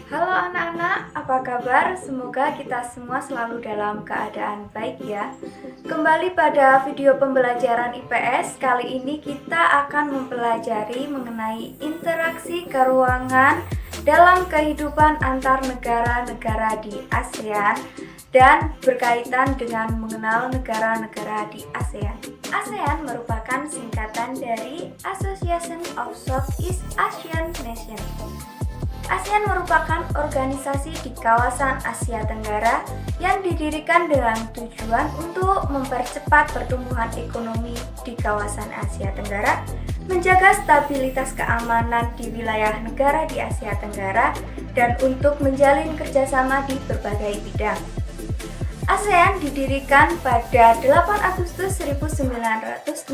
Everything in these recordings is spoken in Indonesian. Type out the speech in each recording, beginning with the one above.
Halo anak-anak, apa kabar? Semoga kita semua selalu dalam keadaan baik ya. Kembali pada video pembelajaran IPS, kali ini kita akan mempelajari mengenai interaksi keuangan dalam kehidupan antar negara-negara di ASEAN dan berkaitan dengan mengenal negara-negara di ASEAN. ASEAN merupakan singkatan dari Association of Southeast Asian Nations. ASEAN merupakan organisasi di kawasan Asia Tenggara yang didirikan dengan tujuan untuk mempercepat pertumbuhan ekonomi di kawasan Asia Tenggara, menjaga stabilitas keamanan di wilayah negara di Asia Tenggara, dan untuk menjalin kerjasama di berbagai bidang. ASEAN didirikan pada 8 Agustus 1967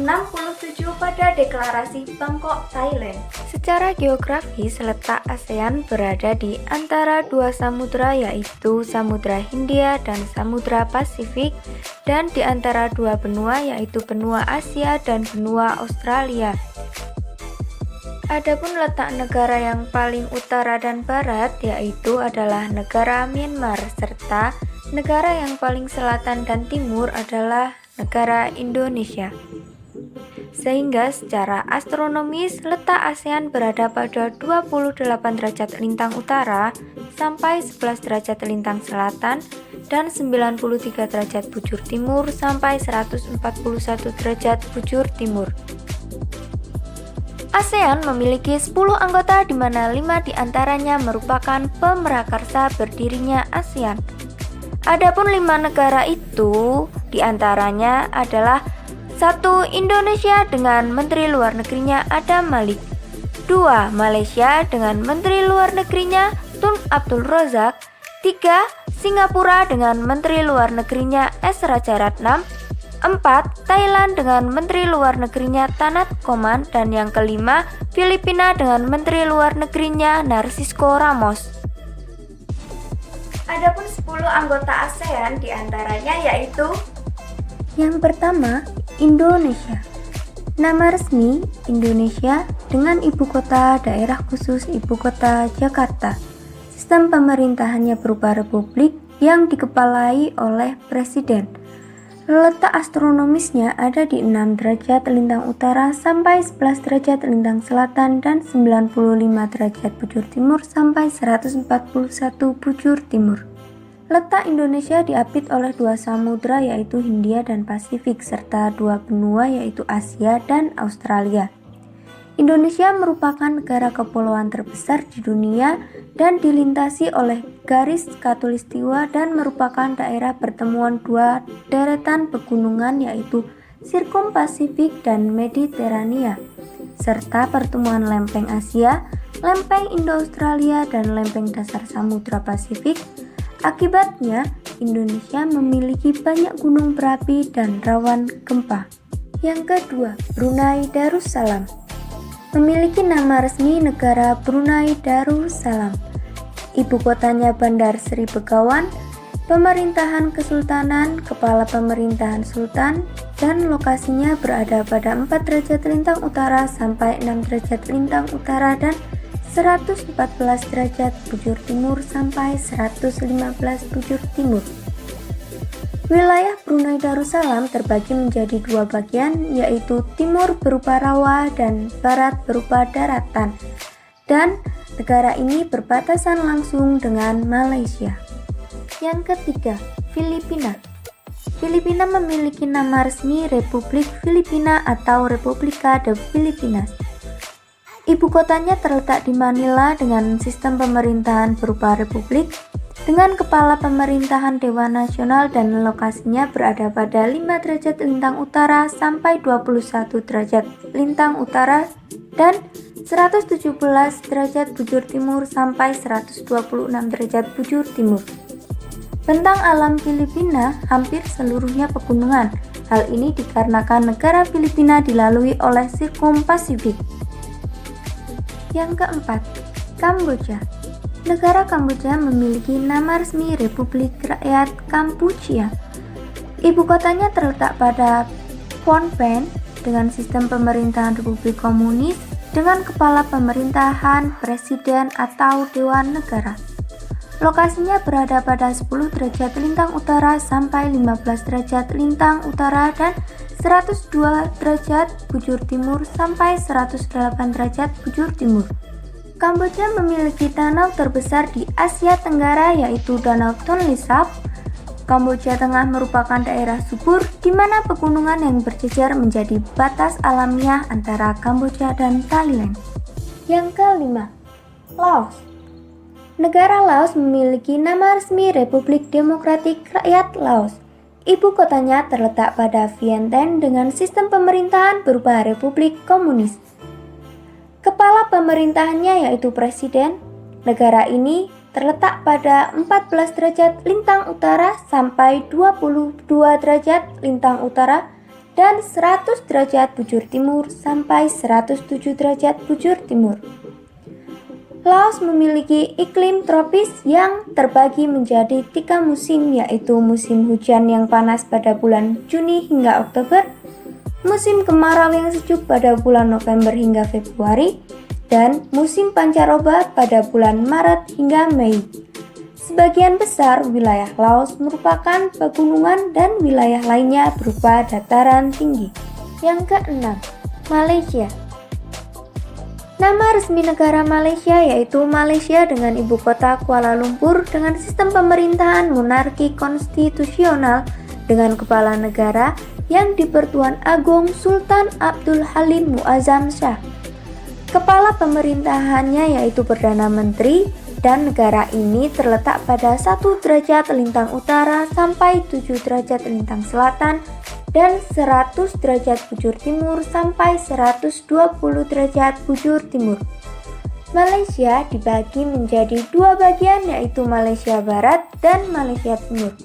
pada Deklarasi Bangkok, Thailand. Secara geografis, letak ASEAN berada di antara dua samudra, yaitu Samudra Hindia dan Samudra Pasifik, dan di antara dua benua, yaitu benua Asia dan benua Australia. Adapun letak negara yang paling utara dan barat yaitu adalah negara Myanmar, serta negara yang paling selatan dan timur adalah negara Indonesia. Sehingga secara astronomis letak ASEAN berada pada 28 derajat lintang utara sampai 11 derajat lintang selatan dan 93 derajat bujur timur sampai 141 derajat bujur timur. ASEAN memiliki 10 anggota di mana 5 diantaranya merupakan pemrakarsa berdirinya ASEAN. Adapun 5 negara itu diantaranya adalah 1. Indonesia dengan Menteri Luar Negerinya Adam Malik, 2. Malaysia dengan Menteri Luar Negerinya Tun Abdul Razak, 3. Singapura dengan Menteri Luar Negerinya S. Rajaratnam, 4. Thailand dengan Menteri Luar Negerinya Tanat Koman, dan yang kelima Filipina dengan Menteri Luar Negerinya Narcisco Ramos. Adapun 10 anggota ASEAN diantaranya yaitu: yang pertama, Indonesia. Nama resmi Indonesia dengan ibu kota daerah khusus ibu kota Jakarta. Sistem pemerintahannya berupa republik yang dikepalai oleh presiden. Letak astronomisnya ada di 6 derajat lintang utara sampai 11 derajat lintang selatan dan 95 derajat bujur timur sampai 141 bujur timur. Letak Indonesia diapit oleh 2 samudra yaitu Hindia dan Pasifik serta 2 benua yaitu Asia dan Australia. Indonesia merupakan negara kepulauan terbesar di dunia dan dilintasi oleh garis khatulistiwa dan merupakan daerah pertemuan 2 deretan pegunungan yaitu Sirkum Pasifik dan Mediterania, serta pertemuan lempeng Asia, lempeng Indo-Australia, dan lempeng dasar Samudra Pasifik. Akibatnya, Indonesia memiliki banyak gunung berapi dan rawan gempa. Yang kedua, Brunei Darussalam. Memiliki nama resmi negara Brunei Darussalam. Ibu kotanya Bandar Seri Begawan, pemerintahan kesultanan, kepala pemerintahan sultan, dan lokasinya berada pada 4 derajat lintang utara sampai 6 derajat lintang utara dan 114 derajat bujur timur sampai 115 bujur timur. Wilayah Brunei Darussalam terbagi menjadi 2 bagian, yaitu timur berupa rawa dan barat berupa daratan, dan negara ini berbatasan langsung dengan Malaysia. Yang ketiga, Filipina. Filipina memiliki nama resmi Republik Filipina atau Republika de Filipinas. Ibu kotanya terletak di Manila dengan sistem pemerintahan berupa republik, dengan kepala pemerintahan Dewan Nasional, dan lokasinya berada pada 5 derajat lintang utara sampai 21 derajat lintang utara dan 117 derajat bujur timur sampai 126 derajat bujur timur. Bentang alam Filipina hampir seluruhnya pegunungan. Hal ini dikarenakan negara Filipina dilalui oleh Sirkum Pasifik. Yang keempat, Kamboja. Negara Kamboja memiliki nama resmi Republik Rakyat Kampuchea. Ibu kotanya terletak pada Phnom Penh dengan sistem pemerintahan Republik Komunis, dengan kepala pemerintahan, presiden, atau dewan negara. Lokasinya berada pada 10 derajat lintang utara sampai 15 derajat lintang utara dan 102 derajat bujur timur sampai 108 derajat bujur timur. Kamboja memiliki danau terbesar di Asia Tenggara yaitu Danau Tonle Sap. Kamboja Tengah merupakan daerah subur di mana pegunungan yang berjejer menjadi batas alamiah antara Kamboja dan Thailand. Yang kelima, Laos. Negara Laos memiliki nama resmi Republik Demokratik Rakyat Laos. Ibu kotanya terletak pada Vientiane dengan sistem pemerintahan berupa Republik Komunis. Kepala pemerintahannya yaitu Presiden. Negara ini terletak pada 14 derajat lintang utara sampai 22 derajat lintang utara dan 100 derajat bujur timur sampai 107 derajat bujur timur. Laos memiliki iklim tropis yang terbagi menjadi 3 musim yaitu musim hujan yang panas pada bulan Juni hingga Oktober, musim kemarau yang sejuk pada bulan November hingga Februari, dan musim pancaroba pada bulan Maret hingga Mei. Sebagian besar wilayah Laos merupakan pegunungan dan wilayah lainnya berupa dataran tinggi. Yang keenam, Malaysia. Nama resmi negara Malaysia yaitu Malaysia dengan ibu kota Kuala Lumpur dengan sistem pemerintahan monarki konstitusional dengan kepala negara yang di-Pertuan Agong Sultan Abdul Halim Muazzam Shah. Kepala pemerintahannya yaitu Perdana Menteri dan negara ini terletak pada 1 derajat lintang utara sampai 7 derajat lintang selatan dan 100 derajat bujur timur sampai 120 derajat bujur timur. Malaysia dibagi menjadi 2 bagian yaitu Malaysia Barat dan Malaysia Timur.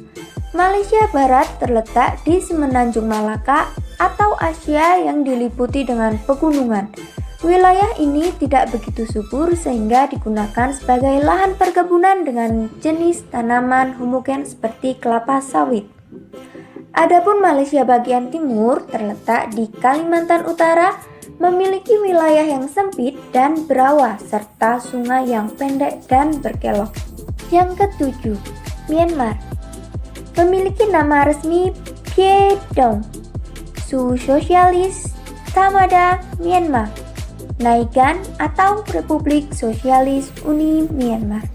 Malaysia Barat terletak di Semenanjung Malaka atau Asia yang diliputi dengan pegunungan. Wilayah ini tidak begitu subur sehingga digunakan sebagai lahan perkebunan dengan jenis tanaman homogen seperti kelapa sawit. Adapun Malaysia bagian timur terletak di Kalimantan Utara, memiliki wilayah yang sempit dan berawa serta sungai yang pendek dan berkelok. Yang ketujuh, Myanmar. Memiliki nama resmi Phe Daung, Suhu Sosialis Thamada Myanmar, Naigan atau Republik Sosialis Uni Myanmar.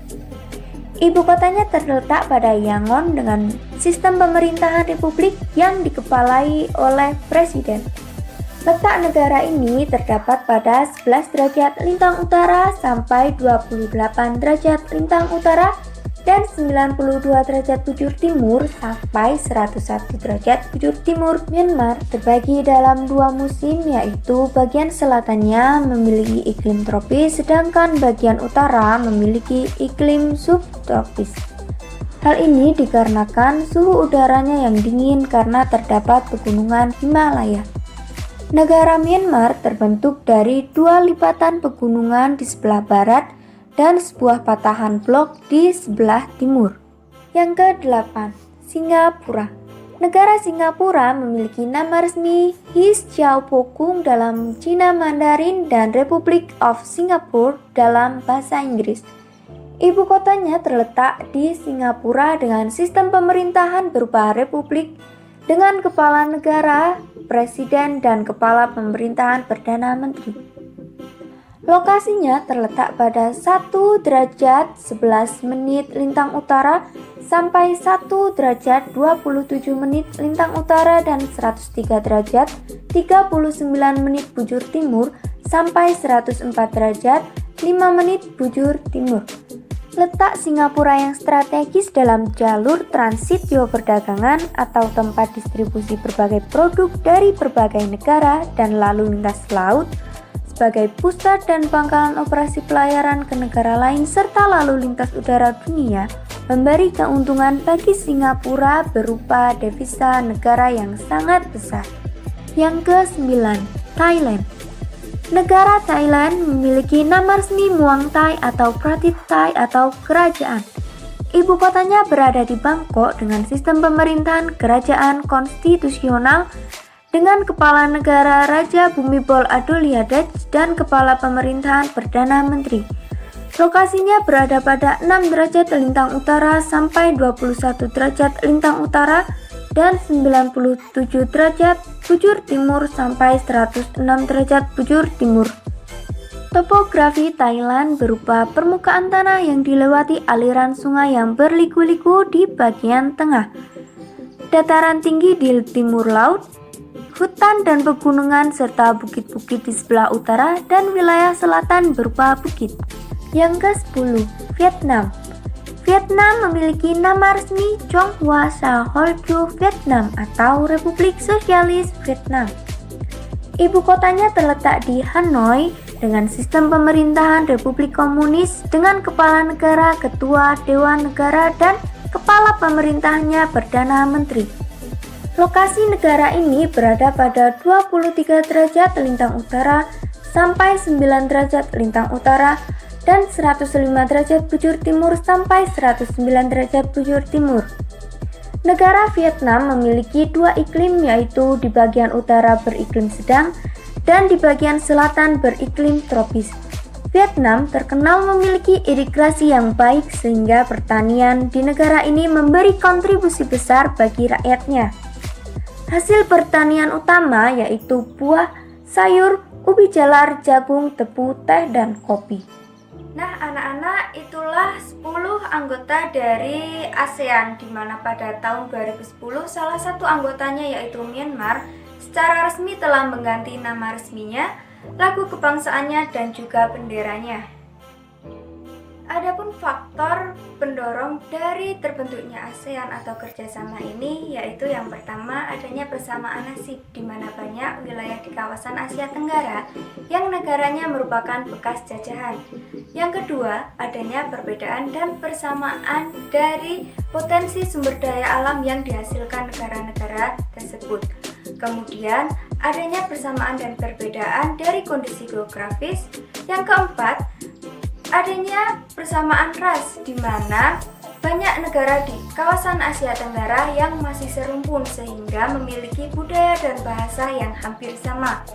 Ibu kotanya terletak pada Yangon dengan sistem pemerintahan republik yang dikepalai oleh presiden. Letak negara ini terdapat pada 11 derajat lintang utara sampai 28 derajat lintang utara dan 92 derajat bujur timur sampai 101 derajat bujur timur. Myanmar terbagi dalam 2 musim yaitu bagian selatannya memiliki iklim tropis sedangkan bagian utara memiliki iklim subtropis. Hal ini dikarenakan suhu udaranya yang dingin karena terdapat pegunungan Himalaya. Negara Myanmar terbentuk dari 2 lipatan pegunungan di sebelah barat dan sebuah patahan blok di sebelah timur. Yang ke-8, Singapura. Negara Singapura memiliki nama resmi His Chow Pokung dalam Cina Mandarin dan Republic of Singapore dalam bahasa Inggris. Ibu kotanya terletak di Singapura dengan sistem pemerintahan berupa republik dengan kepala negara, presiden, dan kepala pemerintahan Perdana Menteri. Lokasinya terletak pada 1 derajat 11 menit lintang utara sampai 1 derajat 27 menit lintang utara dan 103 derajat 39 menit bujur timur sampai 104 derajat 5 menit bujur timur. Letak Singapura yang strategis dalam jalur transit perdagangan atau tempat distribusi berbagai produk dari berbagai negara dan lalu lintas laut, sebagai pusat dan pangkalan operasi pelayaran ke negara lain serta lalu lintas udara dunia, memberi keuntungan bagi Singapura berupa devisa negara yang sangat besar. Yang ke-9, Thailand. Negara Thailand memiliki nama resmi Muang Thai atau Pratit Thai atau kerajaan. Ibu kotanya berada di Bangkok dengan sistem pemerintahan kerajaan konstitusional dengan Kepala Negara Raja Bhumibol Adulyadej dan Kepala Pemerintahan Perdana Menteri. Lokasinya berada pada 6 derajat lintang utara sampai 21 derajat lintang utara dan 97 derajat bujur timur sampai 106 derajat bujur timur. Topografi Thailand berupa permukaan tanah yang dilewati aliran sungai yang berliku-liku di bagian tengah, dataran tinggi di timur laut, hutan dan pegunungan serta bukit-bukit di sebelah utara dan wilayah selatan berupa bukit. Yang ke-10, Vietnam. Vietnam memiliki nama resmi Trung Hoa Sa Hội Vietnam atau Republik Sosialis Vietnam. Ibu kotanya terletak di Hanoi dengan sistem pemerintahan Republik Komunis dengan kepala negara, ketua Dewan Negara, dan kepala pemerintahannya Perdana Menteri. Lokasi negara ini berada pada 23 derajat lintang utara sampai 9 derajat lintang utara dan 105 derajat bujur timur sampai 109 derajat bujur timur. Negara Vietnam memiliki 2 iklim, yaitu di bagian utara beriklim sedang dan di bagian selatan beriklim tropis. Vietnam terkenal memiliki irigasi yang baik sehingga pertanian di negara ini memberi kontribusi besar bagi rakyatnya. Hasil pertanian utama yaitu buah, sayur, ubi jalar, jagung, tebu, teh, dan kopi. Nah anak-anak, itulah 10 anggota dari ASEAN, di mana pada tahun 2010 salah satu anggotanya yaitu Myanmar secara resmi telah mengganti nama resminya, lagu kebangsaannya, dan juga benderanya. Adapun faktor pendorong dari terbentuknya ASEAN atau kerjasama ini yaitu yang pertama adanya persamaan nasib, di mana banyak wilayah di kawasan Asia Tenggara yang negaranya merupakan bekas jajahan. Yang kedua, adanya perbedaan dan persamaan dari potensi sumber daya alam yang dihasilkan negara-negara tersebut. Kemudian, adanya persamaan dan perbedaan dari kondisi geografis. Yang keempat, adanya persamaan ras, di mana banyak negara di kawasan Asia Tenggara yang masih serumpun sehingga memiliki budaya dan bahasa yang hampir sama.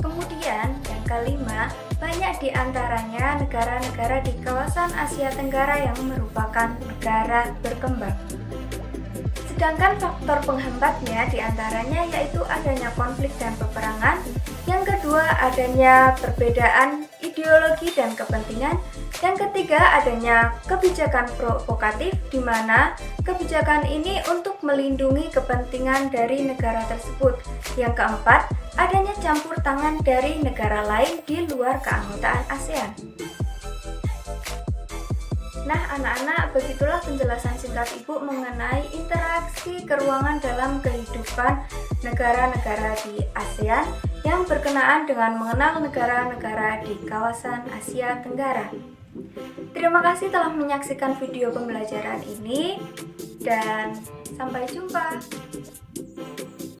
Kemudian, yang kelima, banyak di antaranya negara-negara di kawasan Asia Tenggara yang merupakan negara berkembang. Sedangkan faktor penghambatnya di antaranya yaitu adanya konflik dan peperangan. Yang kedua, adanya perbedaan ideologi dan kepentingan. Yang ketiga, adanya kebijakan provokatif, di mana kebijakan ini untuk melindungi kepentingan dari negara tersebut. Yang keempat, adanya campur tangan dari negara lain di luar keanggotaan ASEAN. Nah anak-anak, begitulah penjelasan singkat Ibu mengenai interaksi keuangan dalam kehidupan negara-negara di ASEAN yang berkenaan dengan mengenal negara-negara di kawasan Asia Tenggara. Terima kasih telah menyaksikan video pembelajaran ini dan sampai jumpa.